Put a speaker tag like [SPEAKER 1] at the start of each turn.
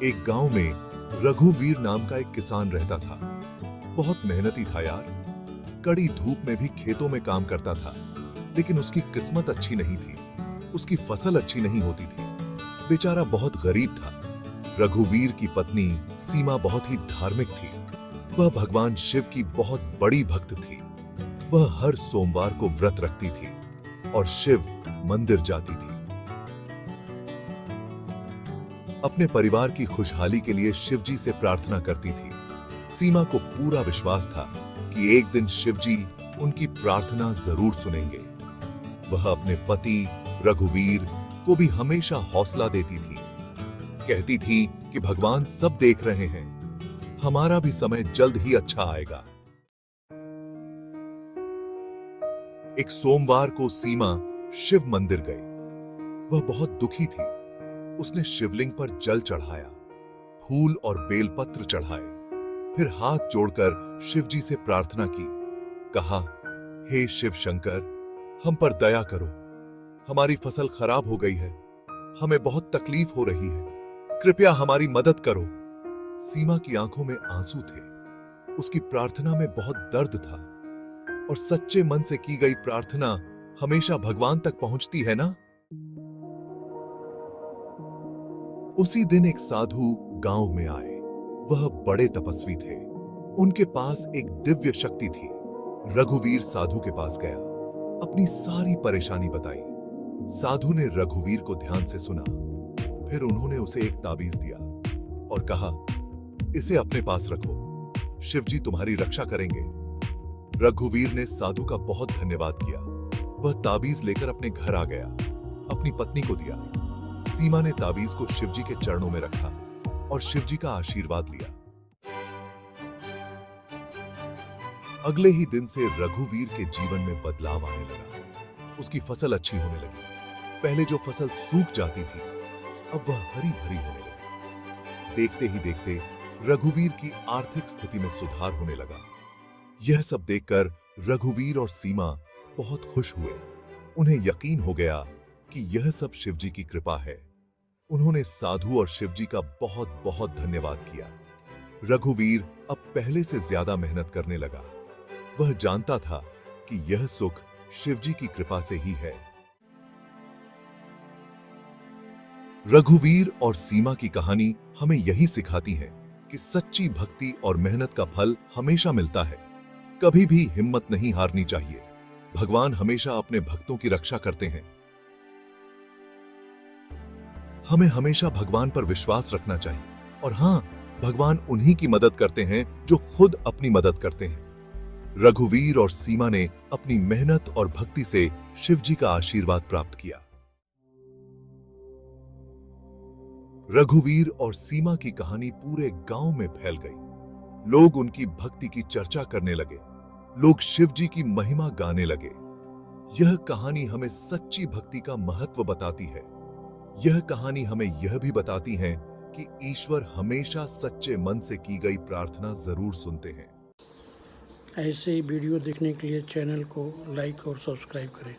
[SPEAKER 1] एक गांव में रघुवीर नाम का एक किसान रहता था। बहुत मेहनती था यार। कड़ी धूप में भी खेतों में काम करता था, लेकिन उसकी किस्मत अच्छी नहीं थी। उसकी फसल अच्छी नहीं होती थी। बेचारा बहुत गरीब था। रघुवीर की पत्नी सीमा बहुत ही धार्मिक थी। वह भगवान शिव की बहुत बड़ी भक्त थी। वह हर सोमवार को व्रत रखती थी और शिव मंदिर जाती थी। अपने परिवार की खुशहाली के लिए शिवजी से प्रार्थना करती थी। सीमा को पूरा विश्वास था कि एक दिन शिवजी उनकी प्रार्थना जरूर सुनेंगे। वह अपने पति रघुवीर को भी हमेशा हौसला देती थी। कहती थी कि भगवान सब देख रहे हैं, हमारा भी समय जल्द ही अच्छा आएगा। एक सोमवार को सीमा शिव मंदिर गई। वह बहुत दुखी थी। उसने शिवलिंग पर जल चढ़ाया, फूल और बेलपत्र चढ़ाए, फिर हाथ जोड़कर शिवजी से प्रार्थना की। कहा, हे शिव शंकर, हम पर दया करो। हमारी फसल खराब हो गई है, हमें बहुत तकलीफ हो रही है, कृपया हमारी मदद करो। सीमा की आंखों में आंसू थे। उसकी प्रार्थना में बहुत दर्द था, और सच्चे मन से की गई प्रार्थना हमेशा भगवान तक पहुंचती है ना। उसी दिन एक साधु गांव में आए। वह बड़े तपस्वी थे। उनके पास एक दिव्य शक्ति थी। रघुवीर साधु के पास गया, अपनी सारी परेशानी बताई। साधु ने रघुवीर को ध्यान से सुना। फिर उन्होंने उसे एक ताबीज दिया और कहा, इसे अपने पास रखो, शिवजी तुम्हारी रक्षा करेंगे। रघुवीर ने साधु का बहुत धन्यवाद किया। वह ताबीज लेकर अपने घर आ गया, अपनी पत्नी को दिया। सीमा ने ताबीज को शिवजी के चरणों में रखा और शिवजी का आशीर्वाद लिया। अगले ही दिन से रघुवीर के जीवन में बदलाव आने लगा। उसकी फसल अच्छी होने लगी। पहले जो फसल सूख जाती थी, अब वह हरी भरी होने लगी। देखते ही देखते रघुवीर की आर्थिक स्थिति में सुधार होने लगा। यह सब देखकर रघुवीर और सीमा बहुत खुश हुए। उन्हें यकीन हो गया कि यह सब शिवजी की कृपा है। उन्होंने साधु और शिवजी का बहुत बहुत धन्यवाद किया। रघुवीर अब पहले से ज्यादा मेहनत करने लगा। वह जानता था कि यह सुख शिवजी की कृपा से ही है। रघुवीर और सीमा की कहानी हमें यही सिखाती है कि सच्ची भक्ति और मेहनत का फल हमेशा मिलता है। कभी भी हिम्मत नहीं हारनी चाहिए। भगवान हमेशा अपने भक्तों की रक्षा करते हैं। हमें हमेशा भगवान पर विश्वास रखना चाहिए। और हां, भगवान उन्हीं की मदद करते हैं जो खुद अपनी मदद करते हैं। रघुवीर और सीमा ने अपनी मेहनत और भक्ति से शिवजी का आशीर्वाद प्राप्त किया। रघुवीर और सीमा की कहानी पूरे गांव में फैल गई। लोग उनकी भक्ति की चर्चा करने लगे। लोग शिवजी की महिमा गाने लगे। यह कहानी हमें सच्ची भक्ति का महत्व बताती है। यह कहानी हमें यह भी बताती है कि ईश्वर हमेशा सच्चे मन से की गई प्रार्थना जरूर सुनते हैं।
[SPEAKER 2] ऐसे ही वीडियो देखने के लिए चैनल को लाइक और सब्सक्राइब करें।